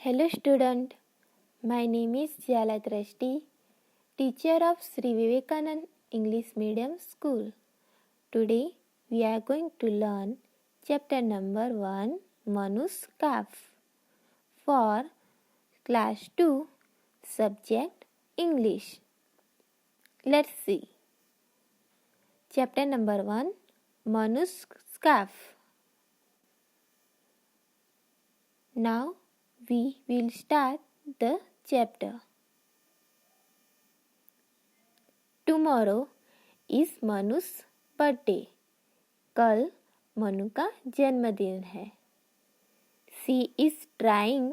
Hello student, my name is Jala Drashti, teacher of Sri Vivekanand English Medium School. Today we are going to learn chapter number 1 Manu's Calf for class 2 subject English. Let's see. Chapter number 1 Manu's Calf. Now we will start the chapter. Tomorrow is Manu's birthday. कल मनु का जन्मदिन है. She is trying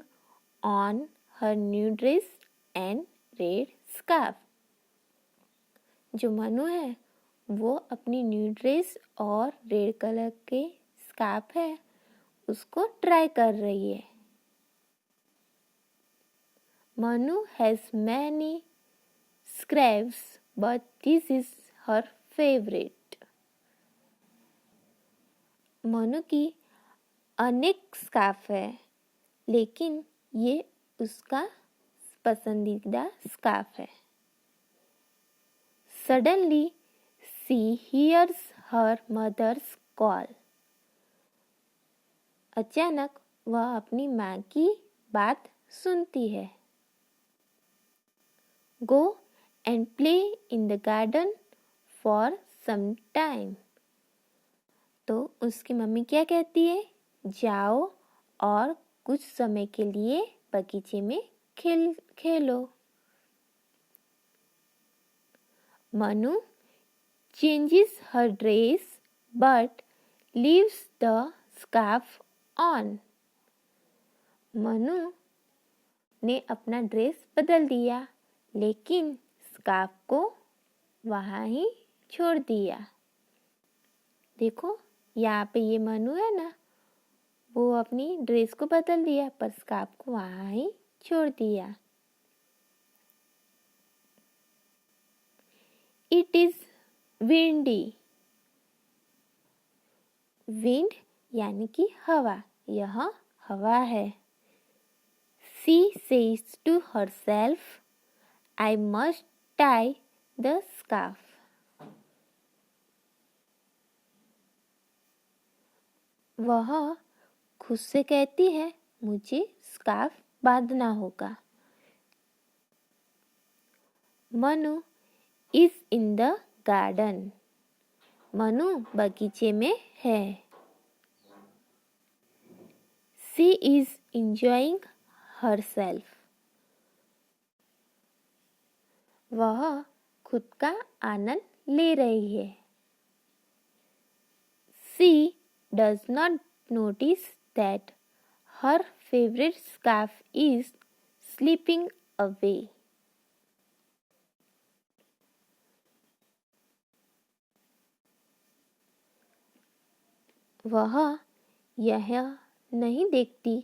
on her new dress and red scarf. जो मनु है वो अपनी new dress और red colour के स्कार्फ है उसको ट्राई कर रही है. Manu has many scarves, but this is her favorite. Manu की अनेक स्कार्फ है, लेकिन ये उसका पसंदीदा स्कार्फ है. Suddenly, she hears her mother's call. अचानक वह अपनी माँ की बात सुनती है. Go and play in the garden for some time. तो उसकी मम्मी क्या कहती है? जाओ और कुछ समय के लिए बगीचे में खेलो. Manu changes her dress but leaves the scarf on. Manu ने अपना ड्रेस बदल दिया लेकिन स्कार्फ को वहाँ ही छोड़ दिया. देखो यहाँ पे ये मनु है ना, वो अपनी ड्रेस को बदल दिया पर स्कार्फ को वहाँ ही छोड़ दिया. It is windy. विंड यानी कि हवा, यह हवा है. She says to herself, I must tie the scarf. वह खुद से कहती है मुझे स्कार्फ बांधना होगा. Manu is in the garden. Manu बगीचे में है. She is enjoying herself. वह खुद का आनंद ले रही है. She does not notice that her favorite scarf is slipping away. वह यह नहीं देखती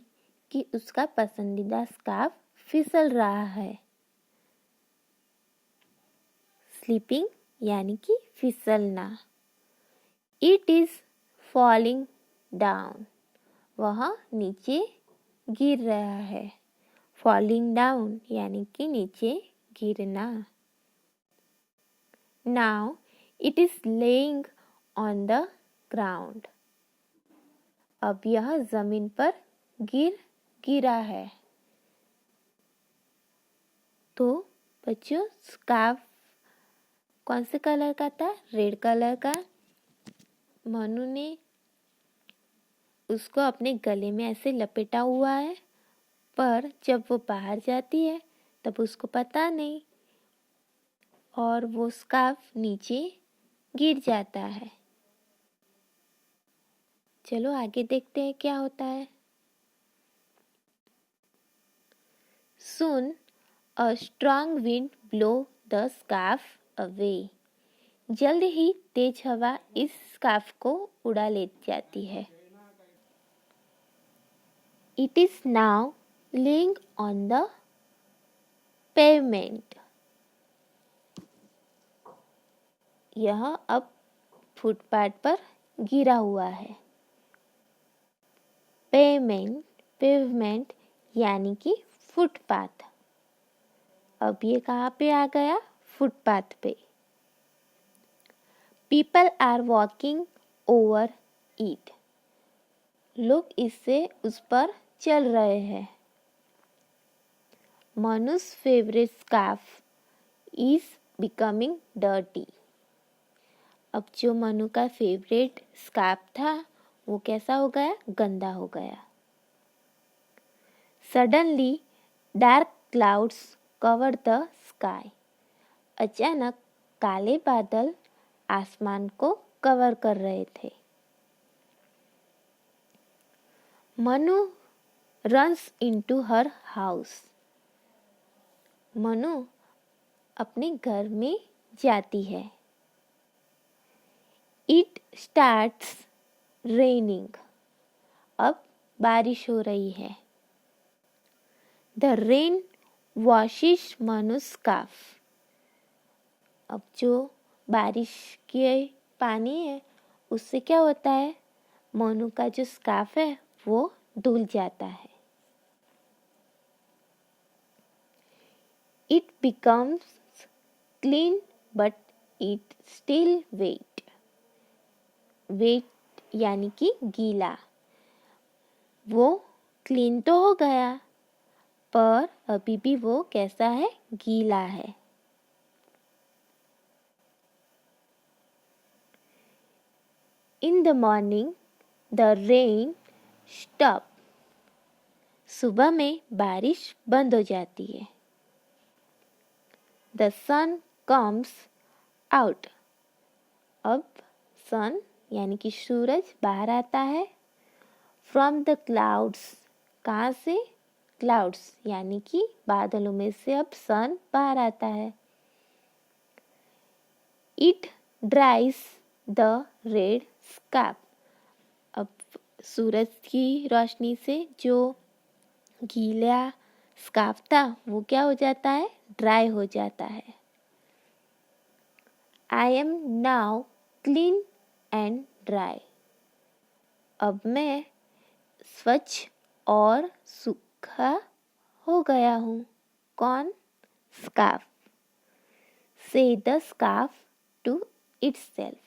कि उसका पसंदीदा स्कार्फ फिसल रहा है. स्लीपिंग यानी कि फिसलना. It is falling down. वह नीचे गिर रहा है. Falling down यानी कि नीचे गिरना. Now it is laying on the ground. अब यह जमीन पर गिरा है. तो बच्चों स्कार्फ कौन से कलर का था? रेड कलर का. मनु ने उसको अपने गले में ऐसे लपेटा हुआ है, पर जब वो बाहर जाती है तब उसको पता नहीं और वो स्कार्फ नीचे गिर जाता है. चलो आगे देखते हैं क्या होता है. Soon a strong wind blow the scarf away. जल्द ही तेज हवा इस स्कार्फ को उड़ा ले जाती है. It is now laying on the pavement. यह अब फुटपाथ पर गिरा हुआ है. पेवमेंट यानी कि फुटपाथ। अब ये कहाँ पे आ गया? फुटपाथ पे। People are walking over it. लोग इससे उस पर चल रहे हैं। Manu's favourite scarf is becoming dirty. अब जो मनु का फेवरेट स्कार्फ था वो कैसा हो गया? गंदा हो गया। Suddenly dark clouds cover the sky. अचानक काले बादल आसमान को कवर कर रहे थे। Manu runs into her house. Manu अपने घर में जाती है। It starts raining. अब बारिश हो रही है। The rain washes Manu's scarf. अब जो बारिश के पानी है उससे क्या होता है? मनु का जो स्कार्फ है वो धुल जाता है। It becomes clean but it still wet। Wet यानी कि गीला। वो क्लीन तो हो गया पर अभी भी वो कैसा है? गीला है। In the morning the rain stop। सुबह में बारिश बंद हो जाती है। The sun comes out। अब सन यानी कि सूरज बाहर आता है। From the clouds। कहाँ से? क्लाउड्स यानी कि बादलों में से अब सन बाहर आता है। It dries the red scarf। अब सूरज की रोशनी से जो गीला स्कार्फ था वो क्या हो जाता है? ड्राई हो जाता है। I am now clean and dry। अब मैं स्वच्छ और सूखा हो गया हूँ। कौन? Scarf. Say the scarf to itself।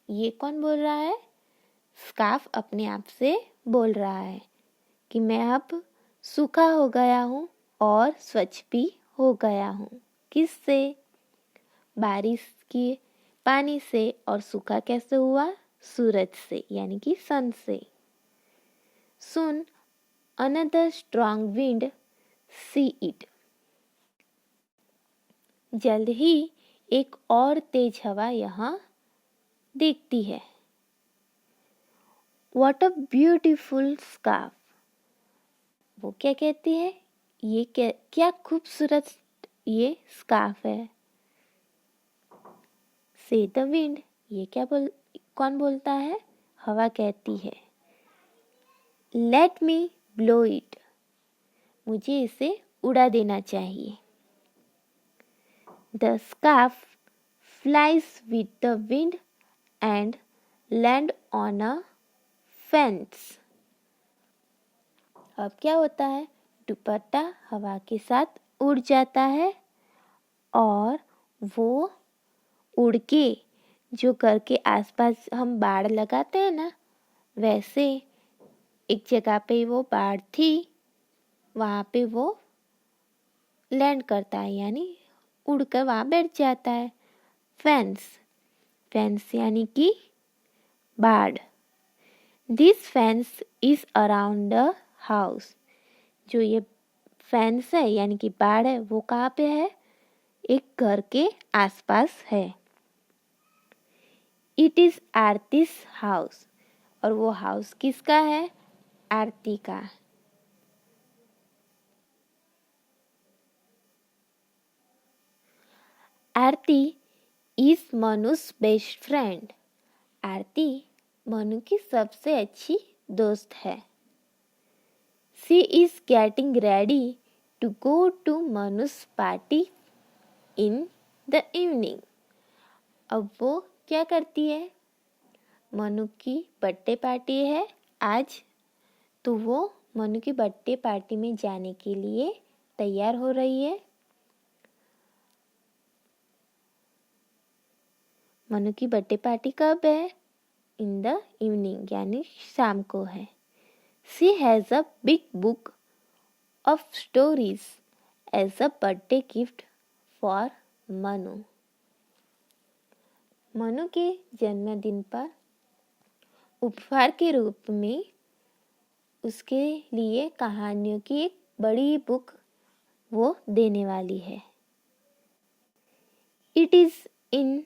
ये कौन बोल रहा है? स्कार्फ अपने आप से बोल रहा है कि मैं अब सूखा हो गया हूँ और स्वच्छ भी हो गया हूँ। किससे? बारिश के पानी से। और सूखा कैसे हुआ? सूरज से यानी कि सन से। Soon another strong wind see it। जल्द ही एक और तेज हवा यहाँ दिखती है। What a beautiful scarf। वो क्या कहती है? ये क्या खूबसूरत ये स्कार्फ है। Say the wind। ये कौन बोलता है? हवा कहती है। Let me blow it। मुझे इसे उड़ा देना चाहिए। The scarf flies with the wind and land on a fence। अब क्या होता है? दुपट्टा हवा के साथ उड़ जाता है और वो उड़ के जो घर के आसपास हम बाड़ लगाते हैं ना, वैसे एक जगह पे वो बाड़ थी, वहाँ पे वो लैंड करता है यानी उड़कर वहाँ बैठ जाता है। फेंस यानी कि बाड़। This fence is around the house. जो ये फेंस है यानी कि बाड़ है वो कहाँ पे है? एक घर के आसपास है। It is Aarti's house. और वो हाउस किसका है? आरती का। Aarti is Manu's best friend. Aarti Manu की सबसे अच्छी दोस्त है। She is getting ready to go to Manu's party in the evening. अब वो क्या करती है? मनु की बर्थडे पार्टी है आज, तो वो मनु की बर्थडे पार्टी में जाने के लिए तैयार हो रही है। मनु की बर्थडे पार्टी कब है? इन द इवनिंग, यानी शाम को है। She has a big book of stories as a birthday gift for Manu. Manu के जन्मदिन पर उपहार के रूप में उसके लिए कहानियों की एक बड़ी बुक वो देने वाली है। It is in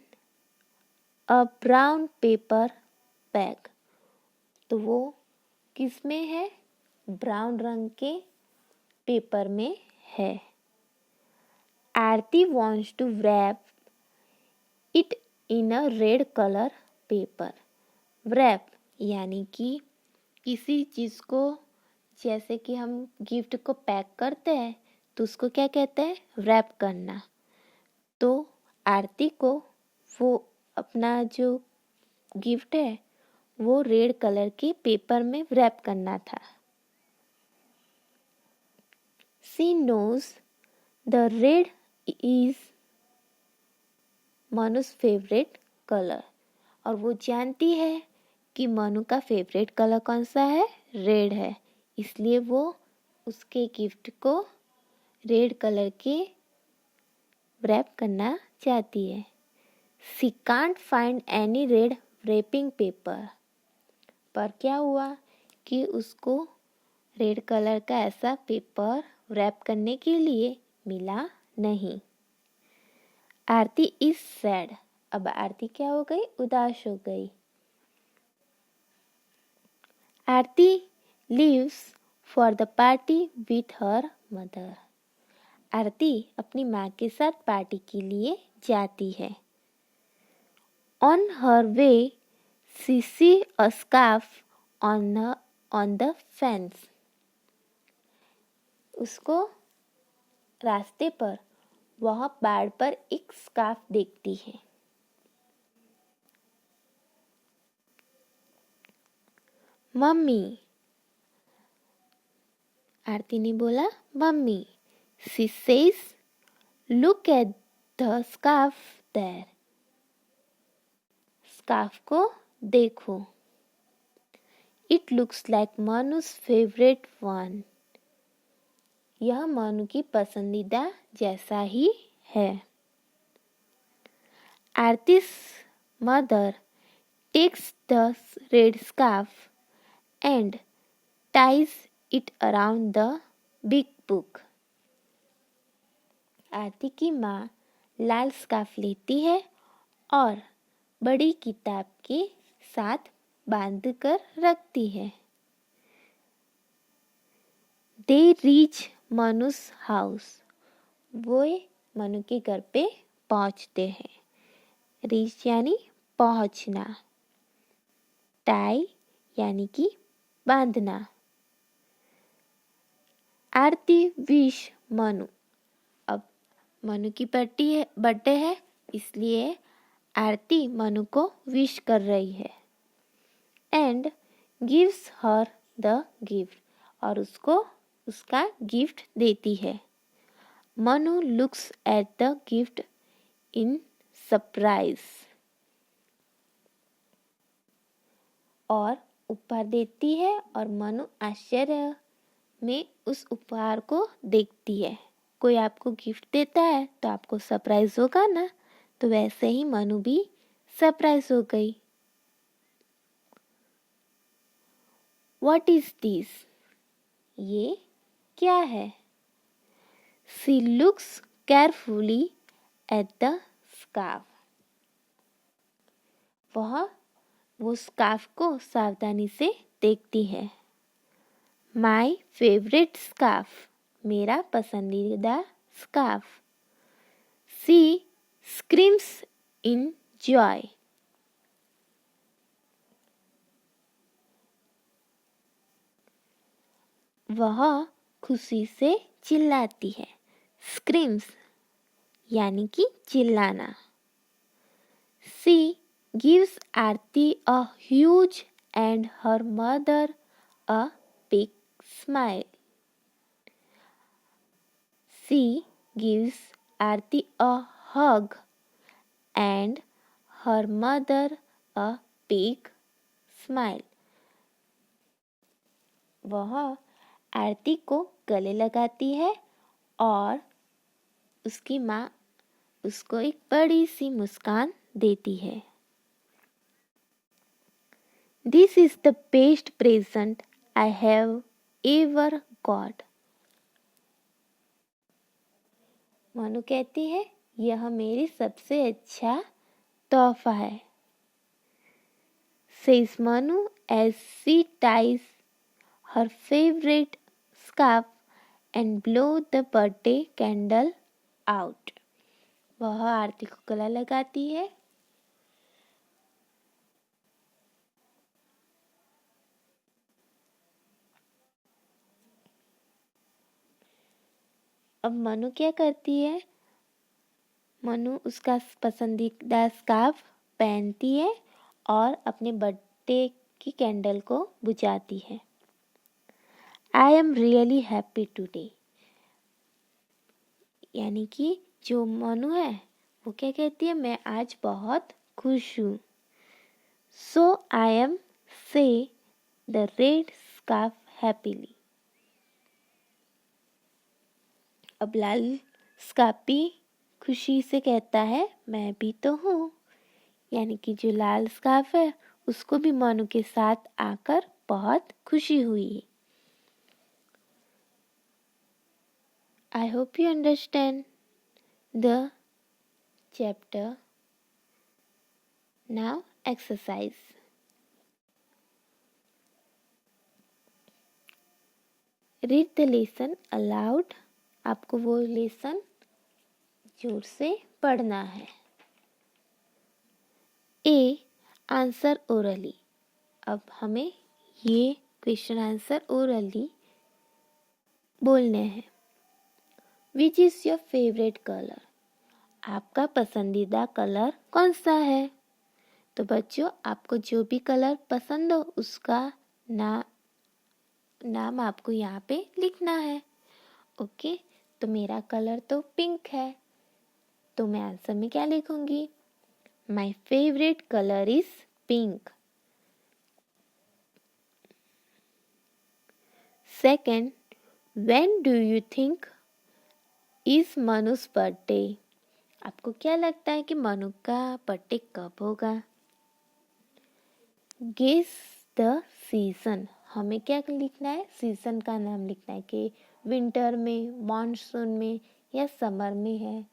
a brown paper bag. तो वो किस में है? ब्राउन रंग के पेपर में है। आरती wants to wrap it in a red color paper। wrap यानी कि किसी चीज़ को, जैसे कि हम गिफ्ट को पैक करते हैं तो उसको क्या कहते हैं? रैप करना। तो आरती को वो अपना जो गिफ्ट है वो रेड कलर के पेपर में रैप करना था। She knows the red is Manu's favourite colour. और वो जानती है कि मनु का फेवरेट कलर कौन सा है? रेड है। इसलिए वो उसके गिफ्ट को रेड कलर के रैप करना चाहती है। She can't find any red wrapping paper. पर क्या हुआ कि उसको रेड कलर का ऐसा पेपर रैप करने के लिए मिला नहीं। Aarti is sad. अब आरती क्या हो गई? उदास हो गई। Aarti leaves for the party with her mother. Aarti अपनी माँ के साथ पार्टी के लिए जाती है। On her way she see a scarf on the fence. उसको रास्ते पर वह बाड़ पर एक स्कार्फ देखती है। मम्मी, आरती ने बोला mummy. She says look at the scarf there. Scarf को देखो। It looks like Manu's favourite one. यह मनु की पसंदीदा जैसा ही है। Aarti's mother takes the red scarf and ties it around the big book। Aarti की माँ लाल स्कार्फ लेती है और बड़ी किताब के साथ बांध कर रखती है। They reach Manu's house. वो मनु के घर पे पहुँचते हैं। रीच यानी पहुँचना। टाई यानी कि बांधना। आरती विश मनु। अब मनु की बर्थडे है, इसलिए आरती मनु को विश कर रही है। And gives her the gift. और उसको उसका गिफ्ट देती है। Manu looks at the gift in surprise. और उपहार देती है और मनु आश्चर्य में उस उपहार को देखती है। कोई आपको गिफ्ट देता है तो आपको सरप्राइज होगा ना, तो वैसे ही मनु भी सरप्राइज हो गई। What is this? ये क्या है? She looks carefully at the scarf. वो स्कार्फ को सावधानी से देखती है। My favourite scarf. मेरा पसंदीदा scarf. She screams in joy. वह खुशी से चिल्लाती है। स्क्रीम्स यानी कि चिल्लाना। She gives Aarti a huge and her mother a big smile. She gives Aarti a hug and her mother a big smile. वह आरती को गले लगाती है और उसकी माँ उसको एक बड़ी सी मुस्कान देती है. This is the best present I have ever got. Manu कहती है यह मेरी सबसे अच्छा तोहफा है. Says Manu as she ties her favorite scarf and blow the birthday candle out. वह आरती को गला लगाती है अब मनु क्या करती है. मनु उसका पसंदीदा स्कार्फ पहनती है और अपने बर्थडे की कैंडल को बुझाती है. I am really happy today. यानी कि जो मनु है वो क्या कहती है, मैं आज बहुत खुश हूँ. सो आई एम से द रेड स्कार्फ हैप्पीली. अब लाल स्कार्फ भी खुशी से कहता है मैं भी तो हूँ. यानी कि जो लाल स्कार्फ है उसको भी मनु के साथ आकर बहुत खुशी हुई. I hope you understand the chapter. Now exercise. Read the lesson aloud. आपको वो लेसन जोर से पढ़ना है. A. Answer orally. अब हमें ये क्वेश्चन आंसर ओरली बोलने हैं. Which is your favourite colour. आपका पसंदीदा कलर कौन सा है. तो बच्चों आपको जो भी कलर पसंद हो उसका नाम आपको यहाँ पे लिखना है. ओके. तो मेरा कलर तो पिंक है तो मैं आंसर में क्या लिखूंगी. My favourite colour is pink. Second. When do you think is Manu's birthday. आपको क्या लगता है कि मनु का बर्थडे कब होगा. Guess the season. हमें क्या लिखना है, सीजन का नाम लिखना है कि विंटर में, मॉनसून में या समर में है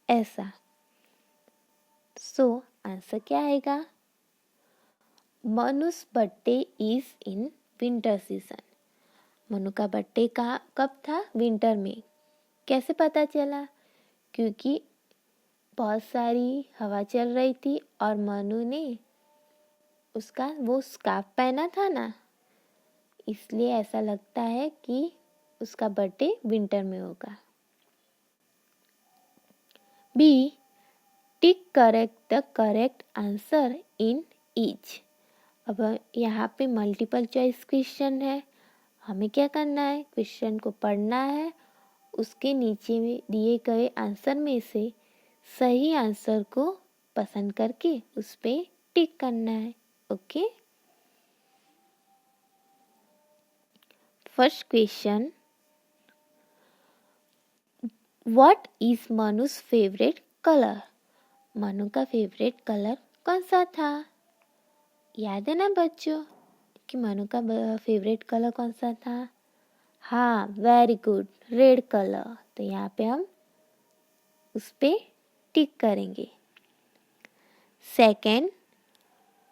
ऐसा. सो आंसर क्या आएगा. Manu's birthday is in winter season. Manu का बर्थडे कब था, विंटर में. कैसे पता चला, क्योंकि बहुत सारी हवा चल रही थी और मनु ने उसका वो स्कार्फ पहना था ना, इसलिए ऐसा लगता है कि उसका बर्थडे विंटर में होगा. B. Tick correct the correct answer in each. अब यहाँ पे मल्टीपल चॉइस क्वेश्चन है. हमें क्या करना है, क्वेश्चन को पढ़ना है, उसके नीचे में दिए गए आंसर में से सही आंसर को पसंद करके उस पे टिक करना है. Okay. First question. What is Manu's favourite colour. Manu का फेवरेट कलर कौन सा था. याद है ना बच्चों कि मनु का फेवरेट कलर कौन सा था. हाँ, वेरी गुड, रेड कलर. तो यहाँ पे हम उस पे टिक करेंगे. Second.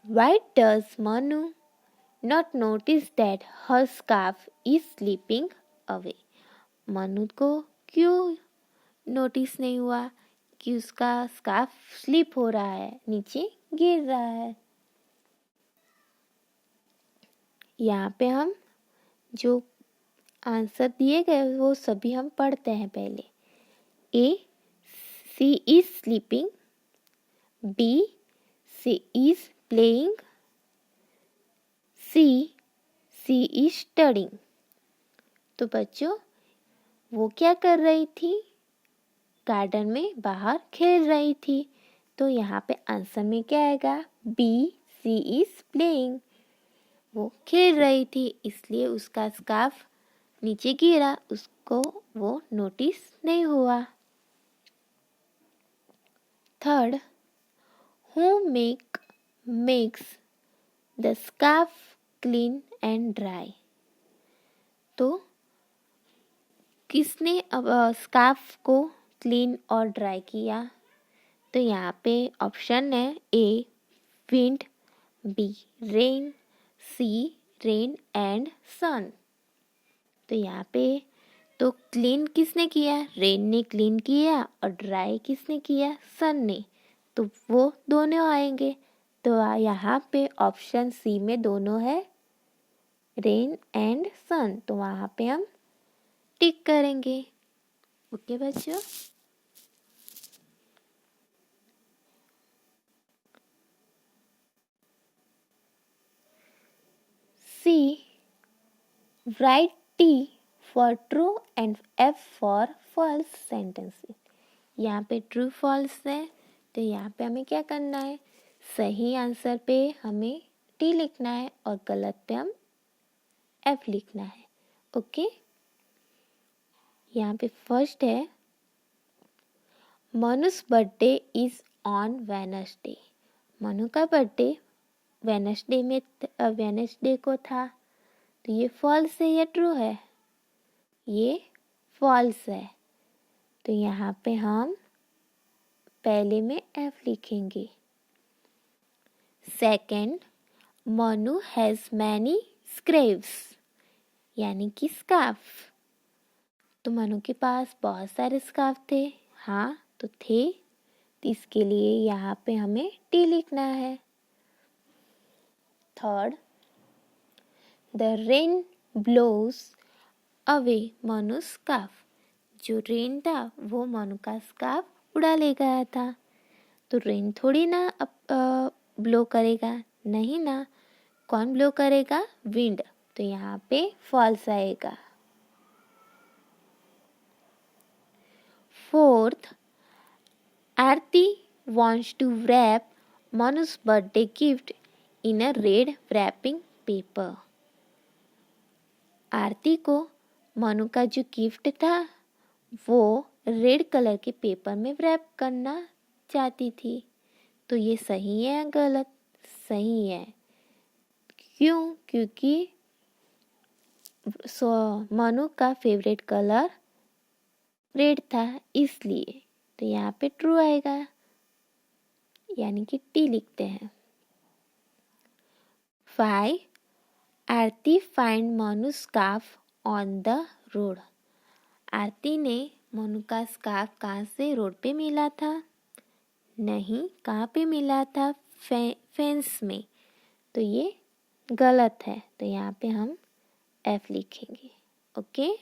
Why does Manu not notice that her scarf is slipping away. Manu को क्यों नोटिस नहीं हुआ कि उसका स्कार्फ स्लिप हो रहा है, नीचे गिर रहा है. यहाँ पे हम जो आंसर दिए गए वो सभी हम पढ़ते हैं पहले. A. She is sleeping. B. She is playing. C. She is studying. तो बच्चों वो क्या कर रही थी? गार्डन में बाहर खेल रही थी। तो यहाँ पे आंसर में क्या आएगा? B, she is playing. वो खेल रही थी इसलिए उसका स्कार्फ नीचे गिरा, उसको वो नोटिस नहीं हुआ। Third, who makes the scarf clean and dry. तो किसने स्कार्फ को क्लीन और ड्राई किया? तो यहाँ पे ऑप्शन है A wind, B rain, C rain and sun. तो यहाँ पे तो क्लीन किसने किया? रेन ने क्लीन किया। और ड्राई किसने किया? सन ने। तो वो दोनों आएंगे। तो यहाँ पे ऑप्शन सी में दोनों है, रेन एंड सन। तो वहाँ पे हम टिक करेंगे। ओके बच्चों। सी, write T for true and F for false sentences। यहाँ पे ट्रू फॉल्स है तो यहाँ पे हमें क्या करना है? सही आंसर पे हमें टी लिखना है और गलत पे हम एफ लिखना है। ओके, यहाँ पे फर्स्ट है Manu's birthday is on Wednesday. Manu का बर्थडे वेनसडे को था। तो ये फॉल्स है या ट्रू है? ये फॉल्स है। तो यहाँ पे हम पहले में एफ लिखेंगे। सेकंड, मनु हैज मैनी स्क्रेव्स, यानी कि स्कार्फ। तो मनु के पास बहुत सारे स्कार्फ थे। हाँ तो थे, तो इसके लिए यहाँ पे हमें टी लिखना है। Third, the rain blows away Manu scarf. जो रेन था वो मनु का स्कार्फ उड़ा ले गया था। तो रेन थोड़ी ना ब्लो करेगा, नहीं ना। कौन ब्लो करेगा? विंड। तो यहाँ पे फॉल्स आएगा। Fourth, Aarti wants to wrap Manu's birthday gift in a red wrapping paper। आरती को मनु का जो गिफ्ट था वो रेड कलर के पेपर में रैप करना चाहती थी। तो ये सही है या गलत? सही है। क्यों? क्योंकि मनु का फेवरेट कलर रेड था इसलिए। तो यहाँ पे ट्रू आएगा, यानी कि टी लिखते हैं। 5, Aarti find Manu scarf on the road. Aarti ने मनु का स्कार्फ कहाँ से रोड पे मिला था? नहीं, कहाँ पे मिला था? फेंस में। तो ये गलत है। तो यहाँ पे हम एफ लिखेंगे। Okay,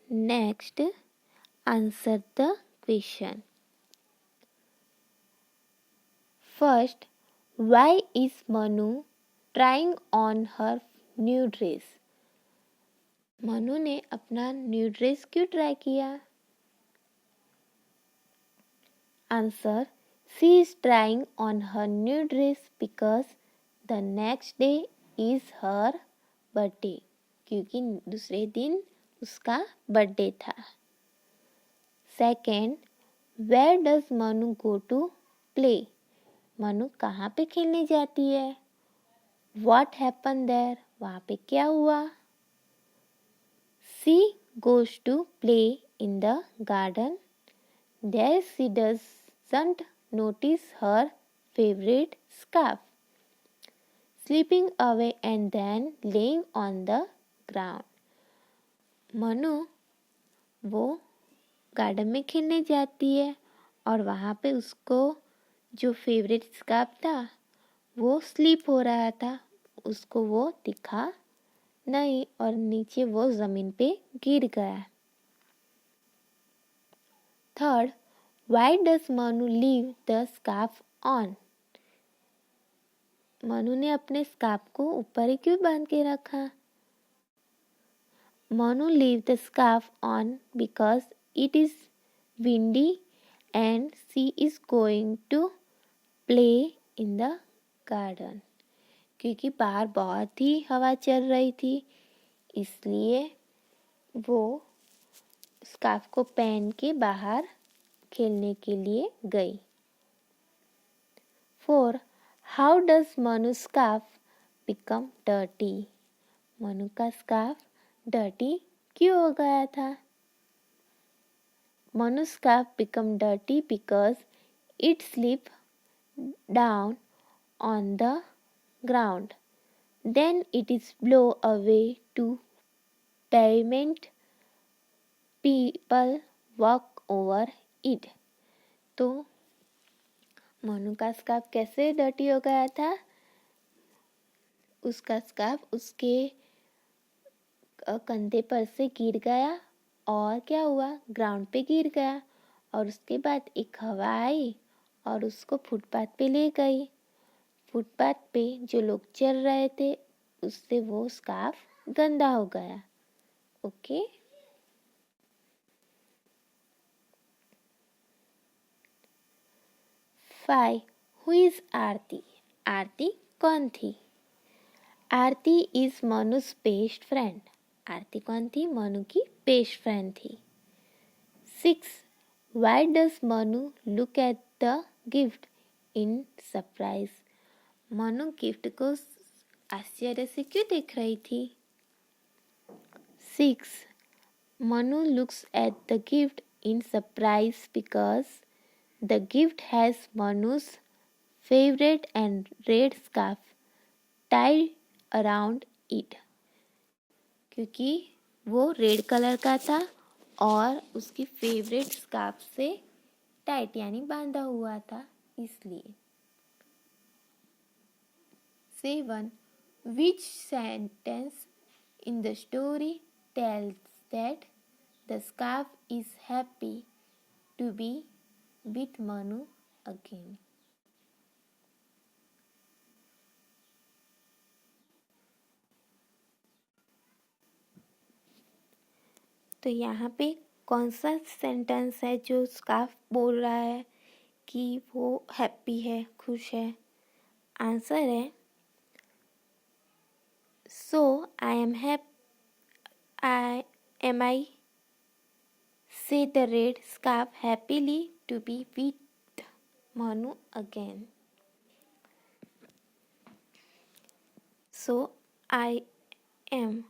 next, answer the question. First, why is Manu trying on her new dress. Manu ने अपना न्यू ड्रेस क्यों ट्राई किया? Answer, she is trying on her new dress because the next day is her birthday. क्योंकि दूसरे दिन उसका birthday था। Second, where does Manu go to play. Manu कहाँ पे खेलने जाती है? व्हाट हैपन देयर, वहाँ पे क्या हुआ? She goes to play in the garden. There she doesn't notice her favourite scarf sleeping away and then laying on the ground. Manu वो गार्डन में खेलने जाती है और वहाँ पे उसको जो फेवरेट स्कार्फ था वो स्लीप हो रहा था, उसको वो दिखा नहीं और नीचे वो ज़मीन पे गिर गया। Third, why does Manu leave the scarf on? Manu ने अपने स्कार्फ को ऊपर ही क्यों बांध के रखा? Manu leave the scarf on because it is windy and she is going to play in the garden. क्योंकि बाहर बहुत ही हवा चल रही थी, इसलिए वो स्कार्फ को पहन के बाहर खेलने के लिए गई. 4. How does Manu's scarf become dirty? Manu का स्कार्फ डर्टी क्यों हो गया था? Manu's scarf become dirty because it slipped down on the ground. Then it is blown away to pavement. People walk over it. तो मनु का स्कार्फ कैसे dirty हो गया था? उसका स्कार्फ उसके कंधे पर से गिर गया और क्या हुआ? ग्राउंड पे गिर गया और उसके बाद एक हवा आई और उसको फुटपाथ पे ले गई. फुटपाथ पे जो लोग चल रहे थे उससे वो स्कार्फ गंदा हो गया. ओके. फाइव. हु इज आरती? आरती कौन थी? आरती इज मनु's बेस्ट फ्रेंड. आरती कौन थी? मनु की बेस्ट फ्रेंड थी. 6. Why does Manu look at the gift in surprise? Manu gift को आश्चर्य से क्यों देख रही थी? 6. Manu looks at the gift in surprise because the gift has Manu's favorite and red scarf tied around it. क्योंकि वो रेड कलर का था और उसकी फेवरेट स्कार्फ से टाइट यानी बांधा हुआ था, इसलिए. 7. Which sentence in the story tells that the scarf is happy to be with Manu again? तो यहाँ पे कौन सा सेंटेंस है जो स्कार्फ बोल रहा है कि वो हैप्पी है, खुश है? आंसर है so I say the red scarf happily to be with Manu again. So I am,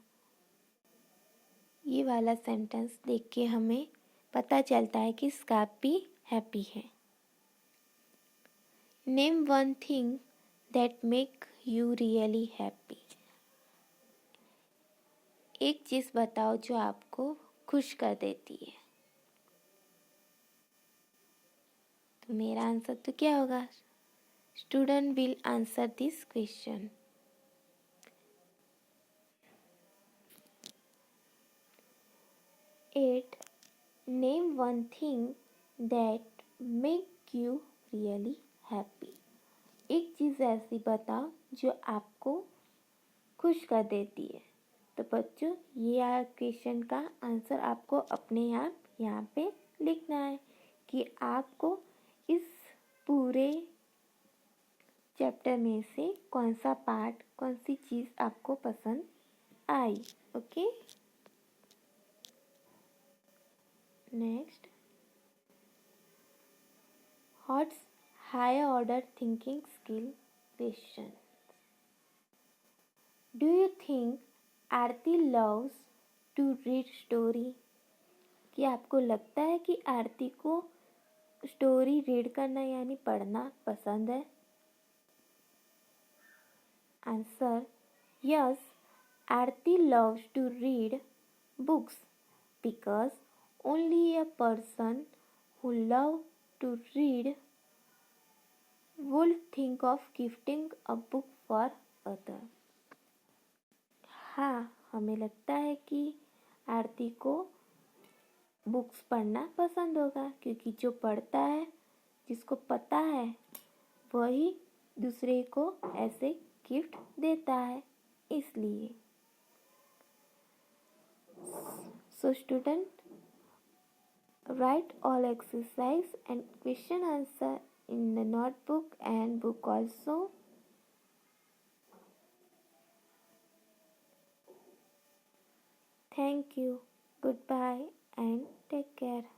ये वाला सेंटेंस देख के हमें पता चलता है कि स्कार्फ भी हैप्पी है. Name one thing that make you really happy. एक चीज़ बताओ जो आपको खुश कर देती है. तो मेरा आंसर तो क्या होगा? Student will answer this question. Eight. Name one thing that make you really happy. एक चीज़ ऐसी बताओ जो आपको खुश कर देती है. तो बच्चों, ये क्वेश्चन का आंसर आपको अपने आप यहाँ पे लिखना है कि आपको इस पूरे चैप्टर में से कौन सा पार्ट, कौन सी चीज़ आपको पसंद आई. Okay. Next, what's higher order thinking skill question. Do you think Aarti loves to read story? कि आपको लगता है कि आरती को स्टोरी रीड करना यानी पढ़ना पसंद है? Answer, yes, Aarti loves to read books because only a person who loves to read would think of gifting a book for other. हाँ, हमें लगता है कि आरती को बुक्स पढ़ना पसंद होगा, क्योंकि जो पढ़ता है, जिसको पता है, वही दूसरे को ऐसे गिफ्ट देता है, इसलिए। So student, write all exercise and question answer in the notebook and book also. Thank you. Goodbye and take care.